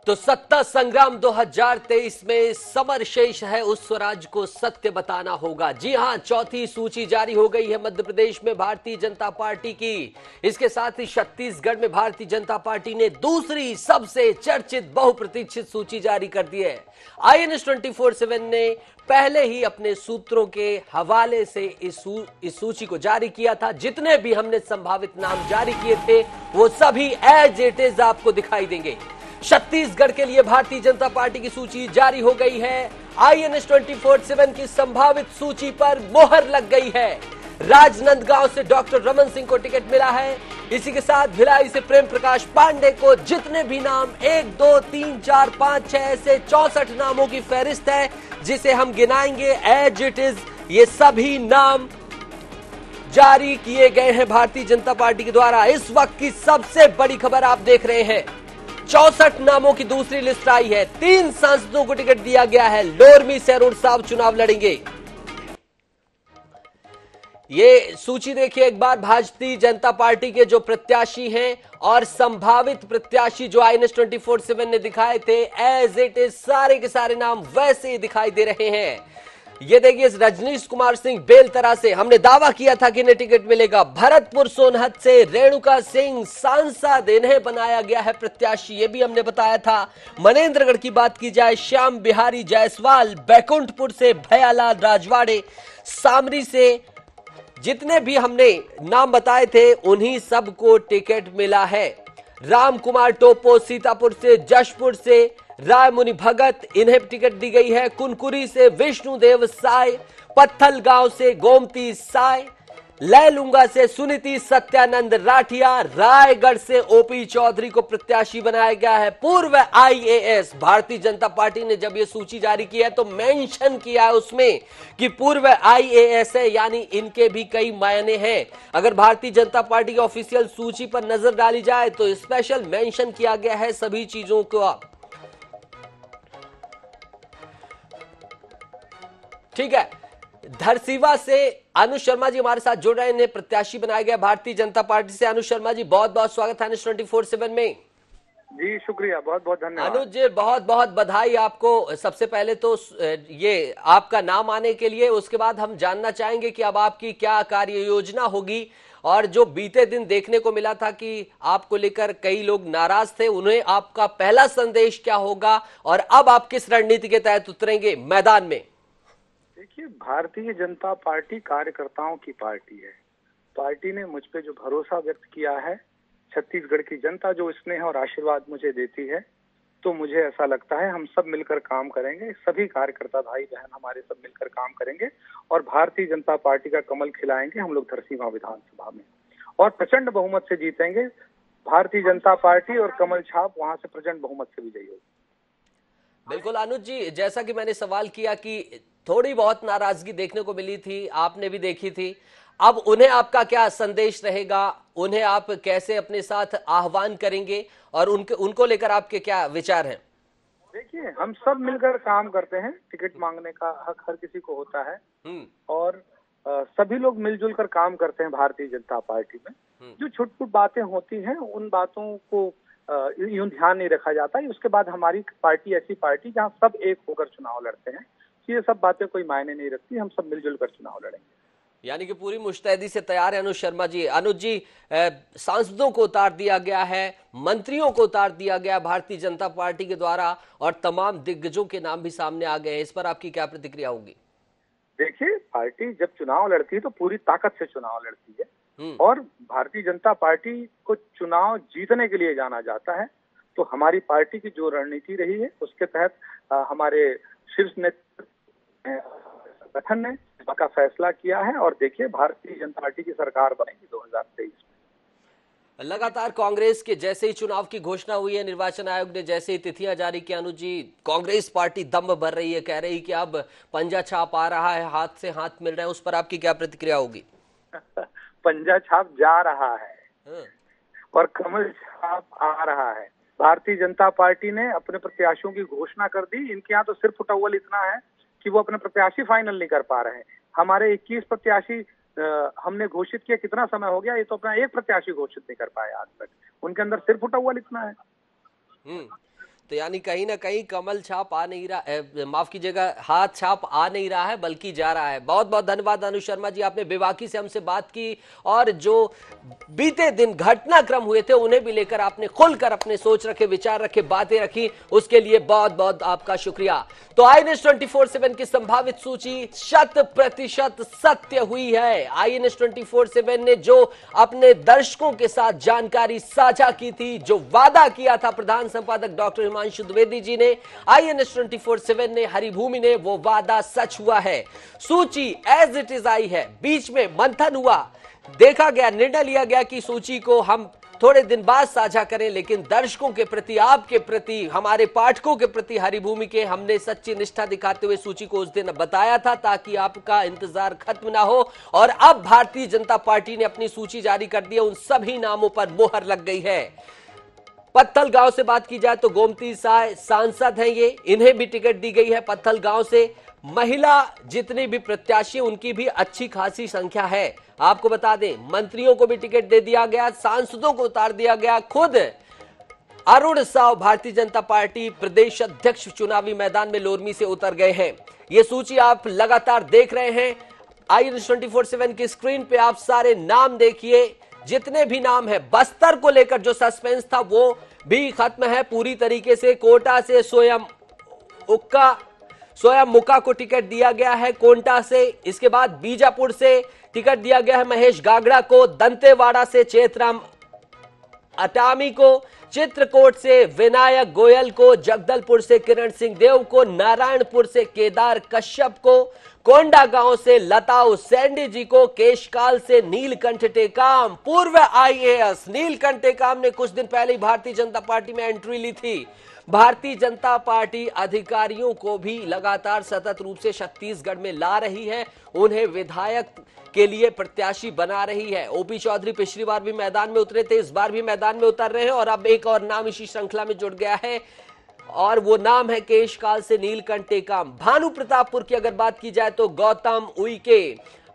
तो सत्ता संग्राम 2023 में समर शेष है, उस स्वराज को सत्य बताना होगा। जी हां, चौथी सूची जारी हो गई है मध्य प्रदेश में भारतीय जनता पार्टी की। इसके साथ ही छत्तीसगढ़ में भारतीय जनता पार्टी ने दूसरी सबसे चर्चित बहुप्रतीक्षित सूची जारी कर दी है। IANS 24/7 ने पहले ही अपने सूत्रों के हवाले से इस सूची को जारी किया था। जितने भी हमने संभावित नाम जारी किए थे वो सभी एज इट इज आपको दिखाई देंगे। छत्तीसगढ़ के लिए भारतीय जनता पार्टी की सूची जारी हो गई है। IANS 24/7 की संभावित सूची पर मोहर लग गई है। राजनांदगांव से डॉक्टर रमन सिंह को टिकट मिला है। इसी के साथ भिलाई से प्रेम प्रकाश पांडे को। जितने भी नाम 1 2 3 4 5 6 ऐसे 64 नामों की फहरिस्त है जिसे हम गिनाएंगे एज इट इज। ये सभी नाम जारी किए गए हैं भारतीय जनता पार्टी के द्वारा। इस वक्त की सबसे बड़ी खबर आप देख रहे हैं, 64 नामों की दूसरी लिस्ट आई है। 3 सांसदों को टिकट दिया गया है। लोरमी से अरुण साहब चुनाव लड़ेंगे। ये सूची देखिए एक बार, भारतीय जनता पार्टी के जो प्रत्याशी हैं और संभावित प्रत्याशी जो IANS 24/7 ने दिखाए थे, एज इट इज सारे के सारे नाम वैसे ही दिखाई दे रहे हैं। ये देखिए, रजनीश कुमार सिंह बेलतरा से हमने दावा किया था कि इन्हें टिकट मिलेगा। भरतपुर सोनहत से रेणुका सिंह सांसद, इन्हें बनाया गया है प्रत्याशी, ये भी हमने बताया था। मनेन्द्रगढ़ की बात की जाए, श्याम बिहारी जायसवाल। बैकुंठपुर से भयालाल राजवाड़े। सामरी से जितने भी हमने नाम बताए थे उन्हीं सबको टिकट मिला है। राम कुमार टोपो सीतापुर से, जशपुर से राय मुनि भगत, इन्हें टिकट दी गई है। कुनकुरी से विष्णुदेव साय, पत्थलगांव से गोमती साय, लैलूंगा से सुनीति सत्यानंद राठिया, रायगढ़ से OP चौधरी को प्रत्याशी बनाया गया है। पूर्व IAS, भारतीय जनता पार्टी ने जब ये सूची जारी की है तो मेंशन किया है उसमें कि पूर्व IAS है, यानी इनके भी कई मायने हैं। अगर भारतीय जनता पार्टी की ऑफिशियल सूची पर नजर डाली जाए तो स्पेशल मेंशन किया गया है सभी चीजों को। ठीक है, धरसीवा से अनुज शर्मा जी हमारे साथ जुड़ रहे हैं, प्रत्याशी बनाया गया भारतीय जनता पार्टी से। अनुज शर्मा जी, बहुत बहुत स्वागत है IANS 24/7 में। जी शुक्रिया, बहुत बहुत धन्यवाद। अनुज जी, बहुत बहुत बधाई आपको। सबसे पहले तो ये आपका नाम आने के लिए, उसके बाद हम जानना चाहेंगे कि अब आपकी क्या कार्य योजना होगी। और जो बीते दिन देखने को मिला था कि आपको लेकर कई लोग नाराज थे, उन्हें आपका पहला संदेश क्या होगा और अब आप किस रणनीति के तहत उतरेंगे मैदान में? देखिए, भारतीय जनता पार्टी कार्यकर्ताओं की पार्टी है। पार्टी ने मुझ पे जो भरोसा व्यक्त किया है, छत्तीसगढ़ की जनता जो स्नेह और आशीर्वाद मुझे देती है, तो मुझे ऐसा लगता है हम सब मिलकर काम करेंगे। सभी कार्यकर्ता भाई बहन हमारे सब मिलकर काम करेंगे और भारतीय जनता पार्टी का कमल खिलाएंगे हम लोग धरसीवां विधानसभा में, और प्रचंड बहुमत से जीतेंगे। भारतीय जनता पार्टी और कमल छाप वहां से प्रचंड बहुमत से विजयी होगी। बिल्कुल अनुज जी, जैसा कि मैंने सवाल किया कि थोड़ी बहुत नाराजगी देखने को मिली थी, आपने भी देखी थी, अब उन्हें आपका क्या संदेश रहेगा? उन्हें आप कैसे अपने साथ आह्वान करेंगे और उनको लेकर आपके क्या विचार हैं? देखिए, हम सब मिलकर काम करते हैं। टिकट मांगने का हक हर किसी को होता है और सभी लोग मिलजुल कर काम करते हैं भारतीय जनता पार्टी में। जो छुटपुट बातें होती हैं उन बातों को यूं ध्यान नहीं रखा जाता है। उसके बाद हमारी पार्टी ऐसी पार्टी जहां सब एक होकर चुनाव लड़ते हैं, ये सब बातें कोई मायने नहीं रखती। हम सब मिलजुल कर चुनाव लड़ेंगे। यानी कि पूरी मुस्तैदी से तैयार है अनुज शर्मा जी। अनुज जी, सांसदों को उतार दिया गया है, मंत्रियों को उतार दिया गया भारतीय जनता पार्टी के द्वारा और तमाम दिग्गजों के नाम भी सामने आ गए हैं। इस पर आपकी क्या प्रतिक्रिया होगी? देखिए, पार्टी जब चुनाव लड़ती है तो पूरी ताकत से चुनाव लड़ती है और भारतीय जनता पार्टी को चुनाव जीतने के लिए जाना जाता है। तो हमारी पार्टी की जो रणनीति रही है उसके तहत हमारे शीर्ष नेतृत्व संगठन ने इसका फैसला किया है और देखिए, भारतीय जनता पार्टी की सरकार बनेगी 2023 में। लगातार कांग्रेस के जैसे ही चुनाव की घोषणा हुई है, निर्वाचन आयोग ने जैसे ही तिथियां जारी की, अनुज जी, कांग्रेस पार्टी दम भर रही है, कह रही कि अब पंजा छाप आ रहा है, हाथ से हाथ मिल रहे हैं। उस पर आपकी क्या प्रतिक्रिया होगी? पंजा छाप जा रहा है और कमल छाप आ रहा है। भारतीय जनता पार्टी ने अपने प्रत्याशियों की घोषणा कर दी। इनके यहाँ तो सिर्फ उठौल इतना है कि वो अपने प्रत्याशी फाइनल नहीं कर पा रहे हैं। हमारे 21 प्रत्याशी हमने घोषित किया, कितना समय हो गया, ये तो अपना एक प्रत्याशी घोषित नहीं कर पाए आज तक। उनके अंदर सिर्फ उठौल इतना है। तो यानी कहीं ना कहीं कमल छाप आ नहीं रहा, माफ कीजिएगा, हाथ छाप आ नहीं रहा है बल्कि जा रहा है। बहुत बहुत धन्यवाद अनु शर्मा जी, आपने बेबाकी से हमसे बात की और जो बीते दिन घटनाक्रम हुए थे उन्हें भी लेकर आपने खुलकर अपने सोच रखे, विचार रखे, बातें रखी, उसके लिए बहुत बहुत आपका शुक्रिया। तो आईएनएस 24/7 की संभावित सूची 100% सत्य हुई है। आईएनएस 24/7 ने जो अपने दर्शकों के साथ जानकारी साझा की थी, जो वादा किया था प्रधान संपादक डॉक्टर हिमांशु द्विवेदी जी ने, आईएनएस 24/7 ने, हरिभूमि ने, वो वादा सच हुआ है। सूची एज इट इज आई है। बीच में मंथन हुआ, देखा गया, निर्णय लिया गया कि सूची को हम थोड़े दिन बाद साझा करें, लेकिन दर्शकों के प्रति, आपके प्रति, हमारे पाठकों के प्रति, हरिभूमि के, हमने सच्ची निष्ठा दिखाते हुए सूची को उस दिन बताया था ताकि आपका इंतजार खत्म ना हो। और अब भारतीय जनता पार्टी ने अपनी सूची जारी कर दी है, उन सभी नामों पर मोहर लग गई है। पत्थल गांव से बात की जाए तो गोमती साय सांसद हैं ये, इन्हें भी टिकट दी गई है पत्थल गांव से। महिला जितनी भी प्रत्याशी उनकी भी अच्छी खासी संख्या है। आपको बता दें, मंत्रियों को भी टिकट दे दिया गया, सांसदों को उतार दिया गया। खुद अरुण साव भारतीय जनता पार्टी प्रदेश अध्यक्ष चुनावी मैदान में लोरमी से उतर गए हैं। ये सूची आप लगातार देख रहे हैं आईएनएस 24/7 की स्क्रीन पे। आप सारे नाम देखिए, जितने भी नाम है। बस्तर को लेकर जो सस्पेंस था वो भी खत्म है पूरी तरीके से। कोटा से सोयम मुका को टिकट दिया गया है, कोंटा से। इसके बाद बीजापुर से टिकट दिया गया है महेश गागड़ा को, दंतेवाड़ा से चेतराम अटामी को, चित्रकूट से विनायक गोयल को, जगदलपुर से किरण सिंह देव को, नारायणपुर से केदार कश्यप को, कोंडागांव से लताऊ सैंडी जी को, केशकाल से नीलकंठ टेकाम, पूर्व आईएएस नीलकंठ टेकाम ने कुछ दिन पहले भारतीय जनता पार्टी में एंट्री ली थी। भारतीय जनता पार्टी अधिकारियों को भी लगातार सतत रूप से छत्तीसगढ़ में ला रही है, उन्हें विधायक के लिए प्रत्याशी बना रही है। ओपी चौधरी पिछली बार भी मैदान में उतरे थे, इस बार भी मैदान में उतर रहे हैं और अब एक और नाम इसी श्रृंखला में जुड़ गया है और वो नाम है केशकाल से नीलकंठ टेकाम। भानु प्रतापपुर की अगर बात की जाए तो गौतम उइके,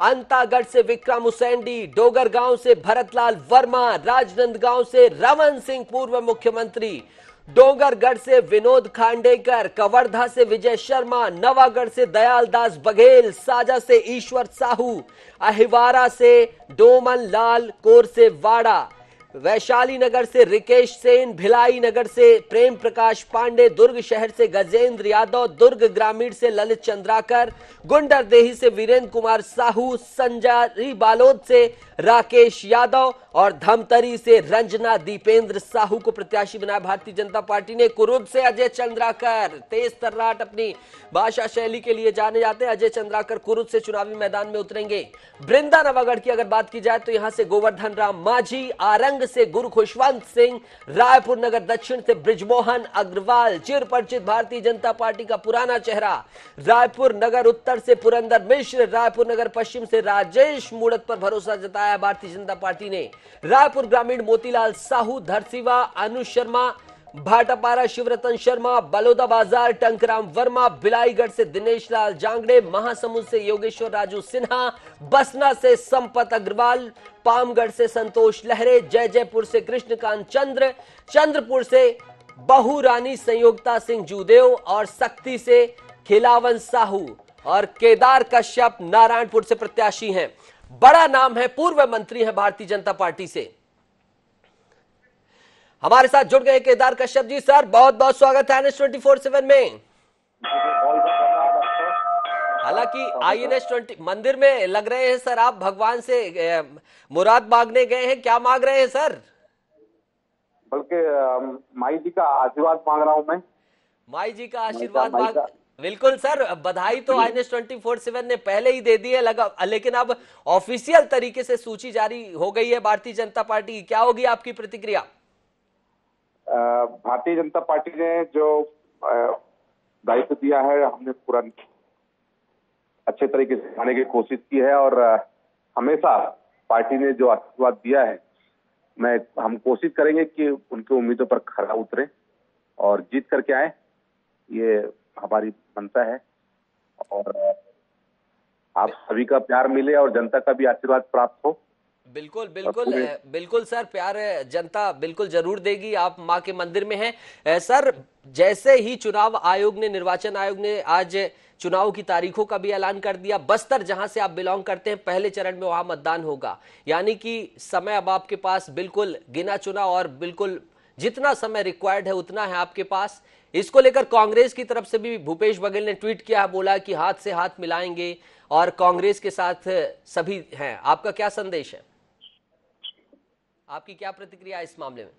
अंतागढ़ से विक्रम उसेंडी, डोगरगांव से भरतलाल वर्मा, राजनांदगांव से रमन सिंह पूर्व मुख्यमंत्री, डोंगरगढ़ से विनोद खांडेकर, कवर्धा से विजय शर्मा, नवागढ़ से दयालदास बघेल, साजा से ईश्वर साहू, अहिवारा से डोमन लाल कोरसेवाड़ा, वैशाली नगर से रिकेश सेन, भिलाई नगर से प्रेम प्रकाश पांडे, दुर्ग शहर से गजेंद्र यादव, दुर्ग ग्रामीण से ललित चंद्राकर, गुंडरदेही से वीरेंद्र कुमार साहू, संजारी बालोद से राकेश यादव और धमतरी से रंजना दीपेंद्र साहू को प्रत्याशी बनाया भारतीय जनता पार्टी ने। कुरुद से अजय चंद्राकर, तेज तर्राट अपनी भाषा शैली के लिए जाने जाते हैं, अजय चंद्राकर कुरुद से चुनावी मैदान में उतरेंगे। बृंदा नवागढ़ की अगर बात की जाए तो यहां से गोवर्धन राम माझी, आरंग से गुरु खुशवंत सिंह, रायपुर नगर दक्षिण से ब्रिजमोहन अग्रवाल, चिर परिचित भारतीय जनता पार्टी का पुराना चेहरा, रायपुर नगर उत्तर से पुरंदर मिश्र, रायपुर नगर पश्चिम से राजेश मूड़त पर भरोसा जताया भारतीय जनता पार्टी ने। रायपुर ग्रामीण मोतीलाल साहू, धरसीवा अनु शर्मा, भाटापारा शिवरतन शर्मा, बलौदा बाजार टंकराम वर्मा, बिलाईगढ़ से दिनेश लाल जांगड़े, महासमुंद से योगेश्वर राजू सिन्हा, बसना से संपत अग्रवाल, पामगढ़ से संतोष लहरे, जयजयपुर से कृष्णकांत चंद्र, चंद्रपुर से बहु रानी संयोगता सिंह जूदेव और सक्ती से खिलावन साहू और केदार कश्यप नारायणपुर से प्रत्याशी हैं। बड़ा नाम है, पूर्व मंत्री है भारतीय जनता पार्टी से। हमारे साथ जुड़ गए केदार कश्यप जी। सर बहुत बहुत स्वागत है आईएनएस 24/7 में। हालांकि आईएनएस 20 मंदिर में लग रहे हैं सर, आप भगवान से मुराद मांगने गए हैं, क्या मांग रहे हैं सर? बल्कि माई जी का आशीर्वाद मांग रहा हूं मैं। माई जी का आशीर्वाद मांग, बिल्कुल सर। बधाई तो आईएनएस 24/7 ने पहले ही दे दी है लगा, लेकिन अब ऑफिशियल तरीके से सूची जारी हो गई है भारतीय जनता पार्टी की, क्या होगी आपकी प्रतिक्रिया? भारतीय जनता पार्टी ने जो दायित्व दिया है, हमने पूरा अच्छे तरीके से आने की कोशिश की है और हमेशा पार्टी ने जो आशीर्वाद दिया है, हम कोशिश करेंगे कि उनके उम्मीदों पर खरा उतरे और जीत करके आए, ये हमारी मंशा है। और आप सभी का प्यार मिले और जनता का भी आशीर्वाद प्राप्त हो, बिल्कुल बिल्कुल बिल्कुल सर, प्यार जनता बिल्कुल जरूर देगी। आप माँ के मंदिर में हैं सर। जैसे ही चुनाव आयोग ने, निर्वाचन आयोग ने आज चुनाव की तारीखों का भी ऐलान कर दिया, बस्तर जहां से आप बिलोंग करते हैं पहले चरण में वहां मतदान होगा, यानी कि समय अब आपके पास बिल्कुल गिना चुना और बिल्कुल जितना समय रिक्वायर्ड है उतना है आपके पास। इसको लेकर कांग्रेस की तरफ से भी भूपेश बघेल ने ट्वीट किया, बोला कि हाथ से हाथ मिलाएंगे और कांग्रेस के साथ सभी हैं। आपका क्या संदेश है, आपकी क्या प्रतिक्रिया है इस मामले में?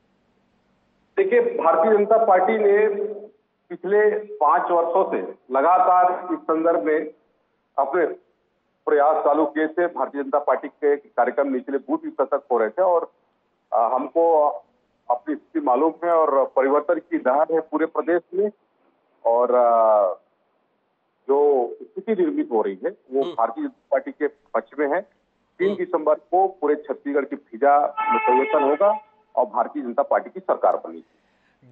देखिए, भारतीय जनता पार्टी ने पिछले 5 वर्षों से लगातार इस संदर्भ में अपने प्रयास चालू किए थे। भारतीय जनता पार्टी के कार्यक्रम निचले बूथ स्तर तक हो रहे थे और हमको अपनी स्थिति मालूम है और परिवर्तन की लहर है पूरे प्रदेश में। और जो स्थिति निर्मित हो रही है वो भारतीय जनता पार्टी के पक्ष में है। 3 दिसंबर को पूरे छत्तीसगढ़ की फिजा में परिवर्तन होगा और भारतीय जनता पार्टी की सरकार बनेगी।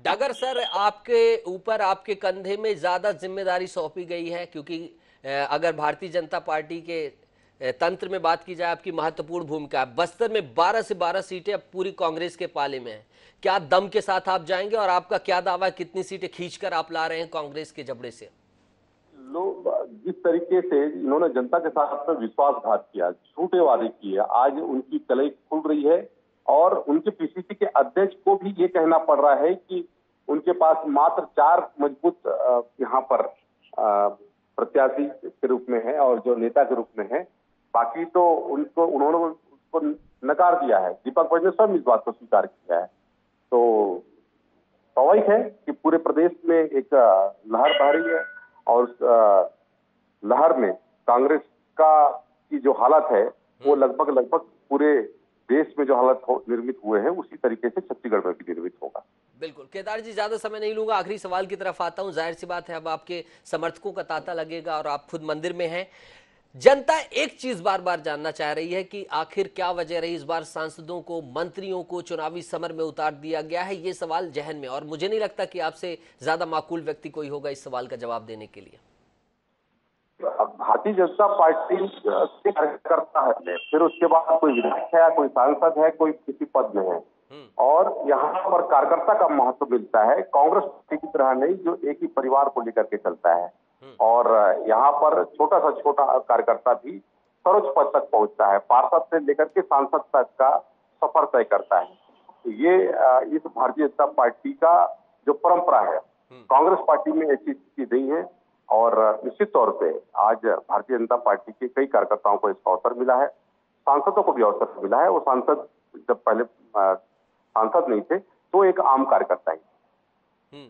डगर सर, आपके ऊपर, आपके कंधे में ज्यादा जिम्मेदारी सौंपी गई है, क्योंकि अगर भारतीय जनता पार्टी के तंत्र में बात की जाए, आपकी महत्वपूर्ण भूमिका है। बस्तर में 12 से 12 सीटें अब पूरी कांग्रेस के पाले में है। क्या दम के साथ आप जाएंगे और आपका क्या दावा है, कितनी सीटें खींचकर आप ला रहे हैं कांग्रेस के जबड़े से? लोग जिस तरीके से इन्होंने जनता के साथ में विश्वासघात किया, झूठे वादे किए, आज उनकी कलई खुल रही है और उनके पीसीसी के अध्यक्ष को भी ये कहना पड़ रहा है कि उनके पास मात्र 4 मजबूत यहाँ पर प्रत्याशी के रूप में है और जो नेता के रूप में है, बाकी तो उन्होंने उसको नकार दिया है। दीपक वैद्य ने स्वयं इस बात को स्वीकार किया है। तो स्वाभाविक है कि पूरे प्रदेश में एक लहर बह रही है और उस लहर में कांग्रेस की जो हालत है वो लगभग पूरे देश में जो हालत निर्मित हुए हैं उसी तरीके से छत्तीसगढ़ में भी निर्मित होगा। बिल्कुल। केदार जी, ज्यादा समय नहीं लूंगा, आखिरी सवाल की तरफ आता हूं। जाहिर सी बात है अब आपके समर्थकों का तांता लगेगा और आप खुद मंदिर में हैं। जनता एक चीज बार बार जानना चाह रही है कि आखिर क्या वजह रही इस बार सांसदों को, मंत्रियों को चुनावी समर में उतार दिया गया है, ये सवाल जहन में, और मुझे नहीं लगता कि आपसे ज्यादा माकूल व्यक्ति कोई होगा इस सवाल का जवाब देने के लिए। भारतीय जनता पार्टी के कार्यकर्ता है, फिर उसके बाद कोई विधायक है, कोई सांसद है, कोई किसी पद में है, और यहाँ पर कार्यकर्ता का महत्व मिलता है। कांग्रेस पार्टी की तरह नहीं जो एक ही परिवार को लेकर के चलता है और यहाँ पर छोटा सा छोटा कार्यकर्ता भी सर्वोच्च पद तक पहुंचता है, पार्षद से लेकर के सांसद तक का सफर तय करता है। तो ये इस भारतीय जनता पार्टी का जो परंपरा है, कांग्रेस पार्टी में ऐसी स्थिति नहीं है और निश्चित तौर पे आज भारतीय जनता पार्टी के कई कार्यकर्ताओं को इसका अवसर मिला है, सांसदों को भी अवसर मिला है। वो सांसद जब पहले सांसद नहीं थे तो एक आम कार्यकर्ता ही।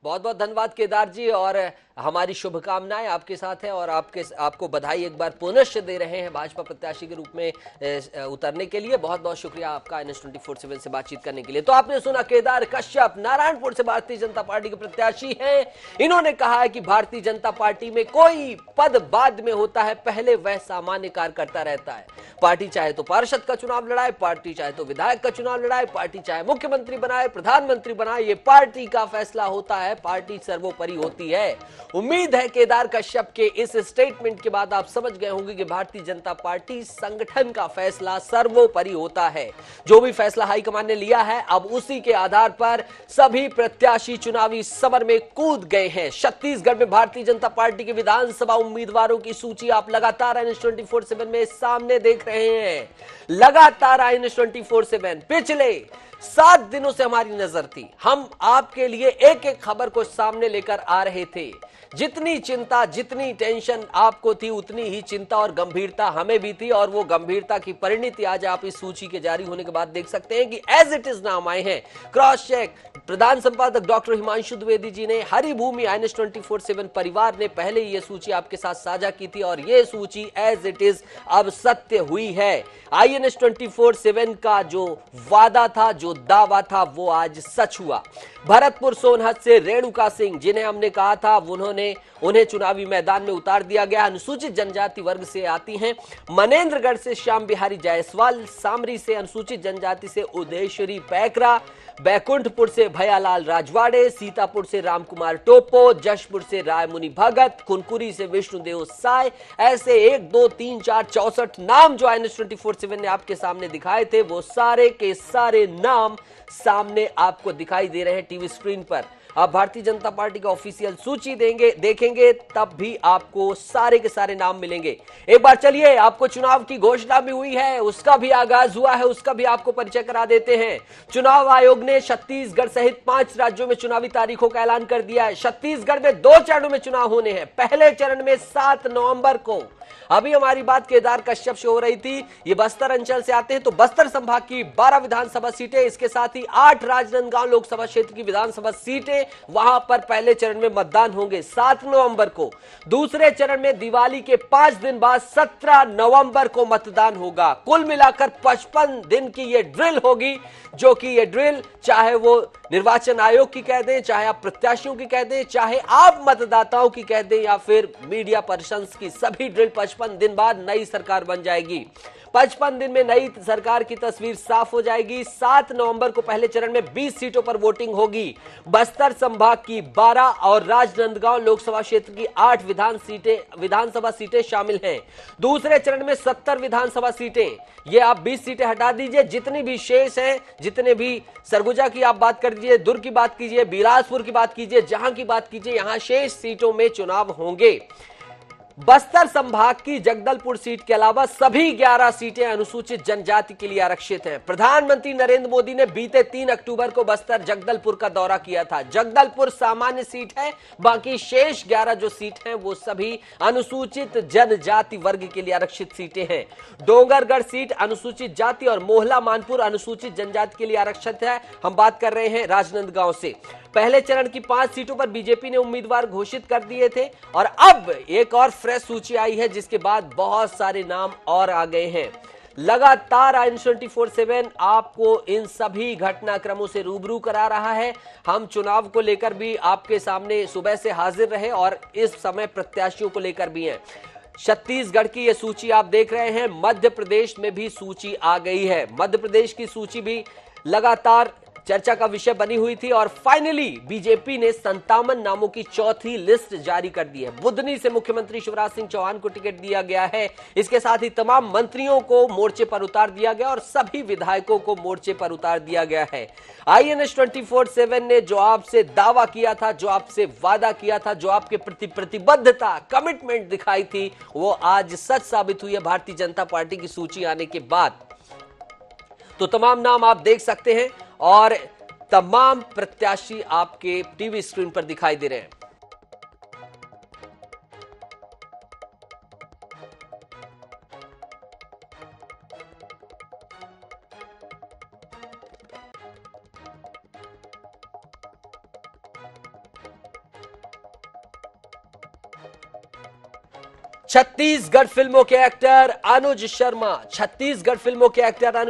बहुत बहुत धन्यवाद केदार जी, और हमारी शुभकामनाएं आपके साथ है और आपको बधाई एक बार पुनश्च दे रहे हैं भाजपा प्रत्याशी के रूप में उतरने के लिए। बहुत बहुत शुक्रिया आपका NS24/7 से बातचीत करने के लिए। तो आपने सुना केदार कश्यप नारायणपुर से भारतीय जनता पार्टी के प्रत्याशी हैं। इन्होंने कहा है कि भारतीय जनता पार्टी में कोई पद बाद में होता है, पहले वह सामान्य कार्यकर्ता रहता है। पार्टी चाहे तो पार्षद का चुनाव लड़ाए, पार्टी चाहे तो विधायक का चुनाव लड़ाए, पार्टी चाहे मुख्यमंत्री बनाए, प्रधानमंत्री बनाए, ये पार्टी का फैसला होता है, पार्टी सर्वोपरि होती है। उम्मीद है केदार कश्यप के इस स्टेटमेंट के बाद आप समझ गए होंगे कि भारतीय जनता पार्टी संगठन का फैसला सर्वोपरि होता है। जो भी फैसला हाईकमान ने लिया है, अब उसी के आधार पर सभी प्रत्याशी चुनावी समर में कूद गए हैं। छत्तीसगढ़ में भारतीय जनता पार्टी के विधानसभा उम्मीदवारों की सूची आप लगातार NS24/7 में सामने देख रहे हैं। लगातार NS24/7 पिछले 7 दिनों से हमारी नजर थी। हम आपके लिए एक एक खबर को सामने लेकर आ रहे थे। जितनी चिंता, जितनी टेंशन आपको थी, उतनी ही चिंता और गंभीरता हमें भी थी, और वो गंभीरता की परिणति आज आप इस सूची के जारी होने के बाद देख सकते हैं कि एज इट इज नाम आए हैं। क्रॉस चेक प्रधान संपादक डॉक्टर हिमांशु द्विवेदी जी ने, हरिभूमि NS24/7 परिवार ने पहले ये सूची आपके साथ साझा की थी और ये सूची एज इट इज अब सत्य हुई है। NS24/7 का जो वादा था, जो दावा था, वो आज सच हुआ। भरतपुर सोनहत से रेणुका सिंह, जिन्हें हमने कहा था उन्होंने में उन्हें चुनावी मैदान में उतार दिया गया। अनुसूचित जनजाति वर्ग से आती हैं मनेन्द्रगढ़ से श्याम बिहारी जायसवाल, सामरी से अनुसूचित जनजाति से उदयश्वरी पैकरा, बैकुंठपुर से भयालाल राजवाड़े, सीतापुर से रामकुमार टोपो, जशपुर से रायमुनि भगत, कुनकुरी से विष्णुदेव साय। ऐसे 1 2 3 4 64 नाम जो INS 24/7 ने आपके सामने दिखाए थे, वो सारे के सारे नाम सामने आपको दिखाई दे रहे हैं टीवी स्क्रीन पर। आप भारतीय जनता पार्टी का ऑफिशियल सूची देखेंगे तब भी आपको सारे के सारे नाम मिलेंगे। एक बार चलिए, आपको चुनाव की घोषणा भी हुई है, उसका भी आगाज हुआ है, उसका भी आपको परिचय करा देते हैं। चुनाव आयोग ने छत्तीसगढ़ सहित 5 राज्यों में चुनावी तारीखों का ऐलान कर दिया है। छत्तीसगढ़ में 2 चरणों में चुनाव होने हैं। पहले चरण में 7 नवंबर को। अभी हमारी बात केदार कश्यप से हो रही थी, ये बस्तर अंचल से आते हैं, तो बस्तर संभाग की 12 विधानसभा सीटें, इसके साथ ही 8 राजनांदगांव लोकसभा क्षेत्र की विधानसभा सीटें, वहां पर पहले चरण में मतदान होंगे 7 नवंबर को। दूसरे चरण में दिवाली के 5 दिन बाद 17 नवंबर को मतदान होगा। कुल मिलाकर 55 दिन की यह ड्रिल होगी, जो कि ये ड्रिल चाहे वो निर्वाचन आयोग की कह दें, चाहे आप प्रत्याशियों की कह दें, चाहे आप मतदाताओं की कह दें, या फिर मीडिया पर्सन्स की, सभी ड्रिल 55 दिन बाद नई सरकार बन जाएगी। 55 दिन में नई सरकार की तस्वीर साफ हो जाएगी। 7 नवंबर को पहले चरण में 20 सीटों पर वोटिंग होगी। बस्तर संभाग की 12 और राजनांदगांव लोकसभा क्षेत्र की 8 विधानसभा सीटें शामिल हैं। दूसरे चरण में 70 विधानसभा सीटें, ये आप 20 सीटें हटा दीजिए, जितनी भी शेष हैं, जितने भी सरगुजा की आप बात कर दीजिए, दुर्ग की बात कीजिए, बिलासपुर की बात कीजिए, जहां की बात कीजिए, यहां शेष सीटों में चुनाव होंगे। बस्तर संभाग की जगदलपुर सीट के अलावा सभी 11 सीटें अनुसूचित जनजाति के लिए आरक्षित हैं। प्रधानमंत्री नरेंद्र मोदी ने बीते 3 अक्टूबर को बस्तर जगदलपुर का दौरा किया था। जगदलपुर सामान्य सीट है, बाकी शेष 11 जो सीट हैं वो सभी अनुसूचित जनजाति वर्ग के लिए आरक्षित सीटें हैं। डोंगरगढ़ सीट अनुसूचित जाति और मोहला मानपुर अनुसूचित जनजाति के लिए आरक्षित है। हम बात कर रहे हैं राजनांदगांव से। पहले चरण की 5 सीटों पर बीजेपी ने उम्मीदवार घोषित कर दिए थे, और अब एक और फ्रेश सूची आई है, जिसके बाद बहुत सारे नाम और आ गए हैं। लगातार INS 24/7 आपको इन सभी घटनाक्रमों से रूबरू करा रहा है। हम चुनाव को लेकर भी आपके सामने सुबह से हाजिर रहे, और इस समय प्रत्याशियों को लेकर भी हैं। छत्तीसगढ़ की यह सूची आप देख रहे हैं। मध्य प्रदेश में भी सूची आ गई है। मध्य प्रदेश की सूची भी लगातार चर्चा का विषय बनी हुई थी, और फाइनली बीजेपी ने 57 नामों की चौथी लिस्ट जारी कर दी है। बुधनी से मुख्यमंत्री शिवराज सिंह चौहान को टिकट दिया गया है। इसके साथ ही तमाम मंत्रियों को मोर्चे पर उतार दिया गया, और सभी विधायकों को मोर्चे पर उतार दिया गया है। INS 24/7 ने जो आपसे दावा किया था, जो आपसे वादा किया था, जो आपके प्रति प्रतिबद्धता, कमिटमेंट दिखाई थी, वो आज सच साबित हुई है भारतीय जनता पार्टी की सूची आने के बाद। तो तमाम नाम आप देख सकते हैं, और तमाम प्रत्याशी आपके टीवी स्क्रीन पर दिखाई दे रहे हैं। छत्तीसगढ़ फिल्मों के एक्टर अनुज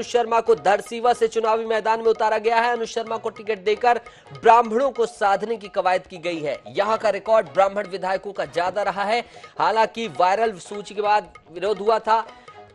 शर्मा को धरसीवा से चुनावी मैदान में उतारा गया है। अनुज शर्मा को टिकट देकर ब्राह्मणों को साधने की कवायद की गई है। यहां का रिकॉर्ड ब्राह्मण विधायकों का ज्यादा रहा है। हालांकि वायरल सूची के बाद विरोध हुआ था,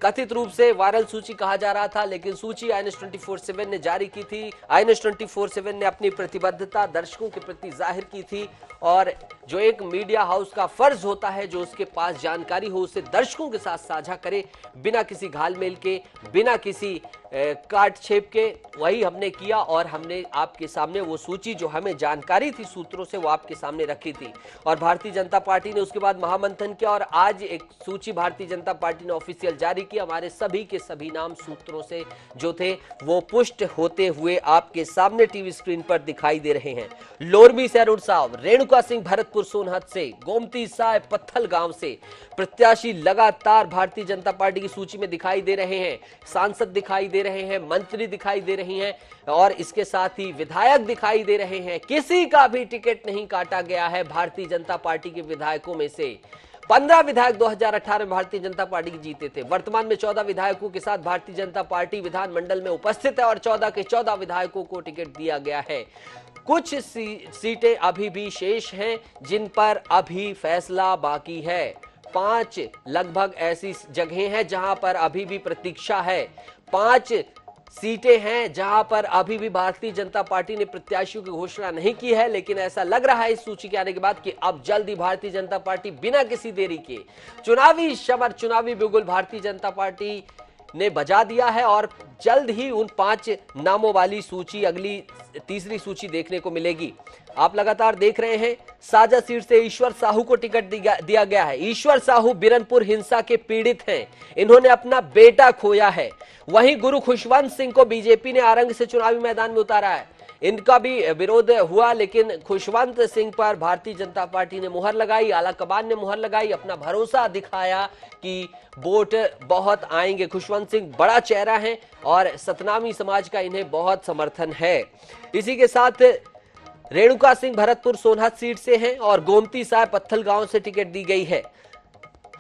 कथित रूप से वायरल सूची कहा जा रहा था, लेकिन सूची INS 24/7 ने जारी की थी। INS 24/7 ने अपनी प्रतिबद्धता दर्शकों के प्रति जाहिर की थी, और जो एक मीडिया हाउस का फर्ज होता है, जो उसके पास जानकारी हो उसे दर्शकों के साथ साझा करे, बिना किसी घालमेल के, बिना किसी काट छेप के, वही हमने किया। और हमने आपके सामने वो सूची जो हमें जानकारी थी सूत्रों से, वो आपके सामने रखी थी। और भारतीय जनता पार्टी ने उसके बाद महामंथन किया, और आज एक सूची भारतीय जनता पार्टी ने ऑफिशियल जारी की। हमारे सभी के सभी नाम सूत्रों से जो थे वो पुष्ट होते हुए आपके सामने टीवी स्क्रीन पर दिखाई दे रहे हैं। लोरबी से अरुण साव, रेणुका सिंह भरतपुर सोनहत से, गोमती साय पत्थल गांव से प्रत्याशी लगातार भारतीय जनता पार्टी की सूची में दिखाई दे रहे हैं। सांसद दिखाई दे रहे हैं, मंत्री दिखाई दे रही हैं, और इसके साथ ही विधायक दिखाई दे रहे हैं। किसी का भी टिकट नहीं काटा गया है भारतीय जनता पार्टी के विधायकों में से। 15 विधायक 2018 में भारतीय जनता पार्टी के जीते थे। वर्तमान में 14 विधायकों के साथ भारतीय जनता पार्टी विधानमंडल में उपस्थित है, और 14 के 14 विधायकों को टिकट दिया गया है। कुछ सीटें अभी भी शेष हैं जिन पर अभी फैसला बाकी है। 5 लगभग ऐसी जगहें हैं जहां पर अभी भी प्रतीक्षा है। 5 सीटें हैं जहां पर अभी भी भारतीय जनता पार्टी ने प्रत्याशियों की घोषणा नहीं की है, लेकिन ऐसा लग रहा है इस सूची के आने के बाद कि अब जल्दी भारतीय जनता पार्टी बिना किसी देरी के चुनावी शमर, चुनावी बिगुल भारतीय जनता पार्टी ने बजा दिया है और जल्द ही उन 5 नामों वाली सूची, अगली तीसरी सूची देखने को मिलेगी। आप लगातार देख रहे हैं साजा सीट से ईश्वर साहू को टिकट दिया गया है। ईश्वर साहू बिरनपुर हिंसा के पीड़ित हैं, इन्होंने अपना बेटा खोया है। वहीं गुरु खुशवंत सिंह को बीजेपी ने आरंग से चुनावी मैदान में उतारा है। इनका भी विरोध हुआ, लेकिन खुशवंत सिंह पर भारतीय जनता पार्टी ने मुहर लगाई, आलाकमान ने मुहर लगाई, अपना भरोसा दिखाया कि वोट बहुत आएंगे। खुशवंत सिंह बड़ा चेहरा है और सतनामी समाज का इन्हें बहुत समर्थन है। इसी के साथ रेणुका सिंह भरतपुर सोनहत सीट से हैं और गोमती साहब पत्थल गांव से टिकट दी गई है।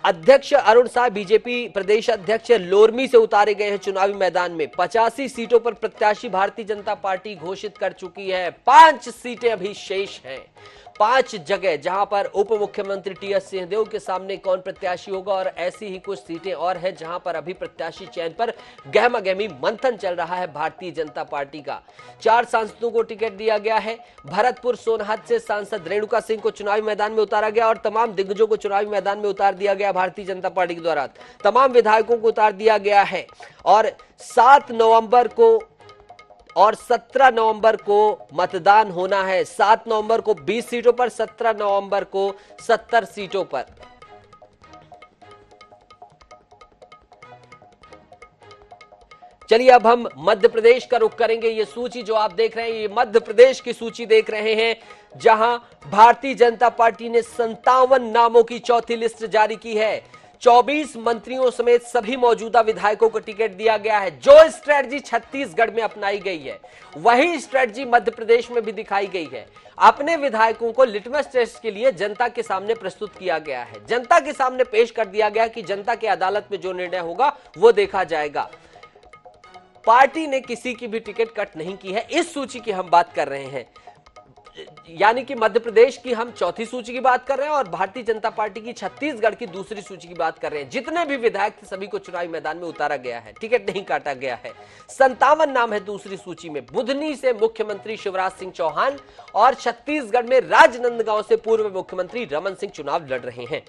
अध्यक्ष अरुण साह बीजेपी प्रदेश अध्यक्ष लोरमी से उतारे गए हैं चुनावी मैदान में। 85 सीटों पर प्रत्याशी भारतीय जनता पार्टी घोषित कर चुकी है। 5 सीटें अभी शेष हैं। 5 जगह जहां पर उप मुख्यमंत्री टीएस सिंहदेव के सामने कौन प्रत्याशी होगा और ऐसी ही कुछ सीटें और हैं जहां पर अभी प्रत्याशी चयन पर गहमा गहमी मंथन चल रहा है भारतीय जनता पार्टी का। 4 सांसदों को टिकट दिया गया है। भरतपुर सोनहत से सांसद रेणुका सिंह को चुनावी मैदान में उतारा गया और तमाम दिग्गजों को चुनावी मैदान में उतार दिया गया भारतीय जनता पार्टी के द्वारा। तमाम विधायकों को उतार दिया गया है और 7 नवंबर को और 17 नवंबर को मतदान होना है। 7 नवंबर को 20 सीटों पर, 17 नवंबर को 70 सीटों पर। चलिए अब हम मध्य प्रदेश का रुख करेंगे। ये सूची जो आप देख रहे हैं, ये मध्य प्रदेश की सूची देख रहे हैं, जहां भारतीय जनता पार्टी ने 57 नामों की चौथी लिस्ट जारी की है। 24 मंत्रियों समेत सभी मौजूदा विधायकों को टिकट दिया गया है। जो स्ट्रेटजी छत्तीसगढ़ में अपनाई गई है, वही स्ट्रेटजी मध्य प्रदेश में भी दिखाई गई है। अपने विधायकों को लिटमस टेस्ट के लिए जनता के सामने प्रस्तुत किया गया है, जनता के सामने पेश कर दिया गया कि जनता की अदालत में जो निर्णय होगा वो देखा जाएगा। पार्टी ने किसी की भी टिकट कट नहीं की है। इस सूची की हम बात कर रहे हैं, यानी कि मध्य प्रदेश की हम चौथी सूची की बात कर रहे हैं और भारतीय जनता पार्टी की छत्तीसगढ़ की दूसरी सूची की बात कर रहे हैं। जितने भी विधायक थे सभी को चुनावी मैदान में उतारा गया है, टिकट नहीं काटा गया है। 57 नाम है दूसरी सूची में। बुधनी से मुख्यमंत्री शिवराज सिंह चौहान और छत्तीसगढ़ में राजनांदगांव से पूर्व मुख्यमंत्री रमन सिंह चुनाव लड़ रहे हैं।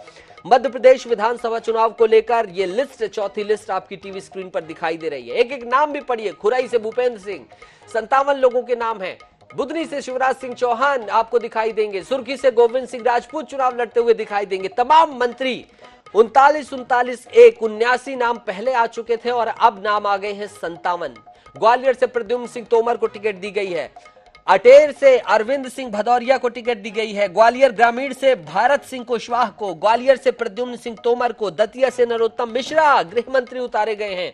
मध्य प्रदेश विधानसभा चुनाव को लेकर यह लिस्ट, चौथी लिस्ट आपकी टीवी स्क्रीन पर दिखाई दे रही है। एक एक नाम भी पढ़िए। खुराई से भूपेंद्र सिंह, 57 लोगों के नाम है। बुधनी से शिवराज सिंह चौहान आपको दिखाई देंगे। सुर्खी से गोविंद सिंह राजपूत चुनाव लड़ते हुए दिखाई देंगे। तमाम मंत्री 79 नाम पहले आ चुके थे और अब नाम आ गए हैं 57। ग्वालियर से प्रद्युम्न सिंह तोमर को टिकट दी गई है। अटेर से अरविंद सिंह भदौरिया को टिकट दी गई है। ग्वालियर ग्रामीण से भारत सिंह कुशवाहा को, ग्वालियर से प्रद्युम्न सिंह तोमर को, दतिया से नरोत्तम मिश्रा गृह मंत्री उतारे गए हैं।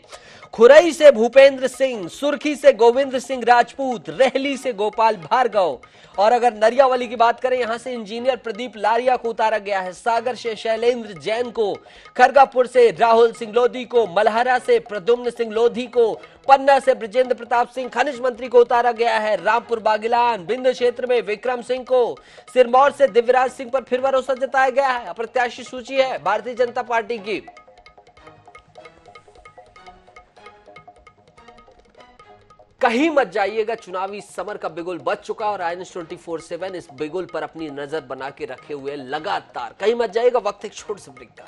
खुरई से भूपेंद्र सिंह, सुर्खी से गोविंद सिंह राजपूत, रेहली से गोपाल भार्गव और अगर नरियावली की बात करें, यहां से इंजीनियर प्रदीप लारिया को उतारा गया है। सागर से शैलेंद्र जैन को, खरगापुर से राहुल सिंह लोधी को, मलहरा से प्रद्युम्न सिंह लोधी को, पन्ना से ब्रजेंद्र प्रताप सिंह खनिज मंत्री को उतारा गया है। रामपुर बागिलान बिंद क्षेत्र में विक्रम सिंह को, सिरमौर से दिव्यराज सिंह पर फिर भरोसा जताया गया है। अप्रत्याशित सूची है भारतीय जनता पार्टी की। कहीं मत जाइएगा, चुनावी समर का बिगुल बज चुका और INS24/7 इस बिगुल पर अपनी नजर बना के रखे हुए लगातार। कहीं मत जाइएगा, वक्त एक छोटे से ब्रेक का।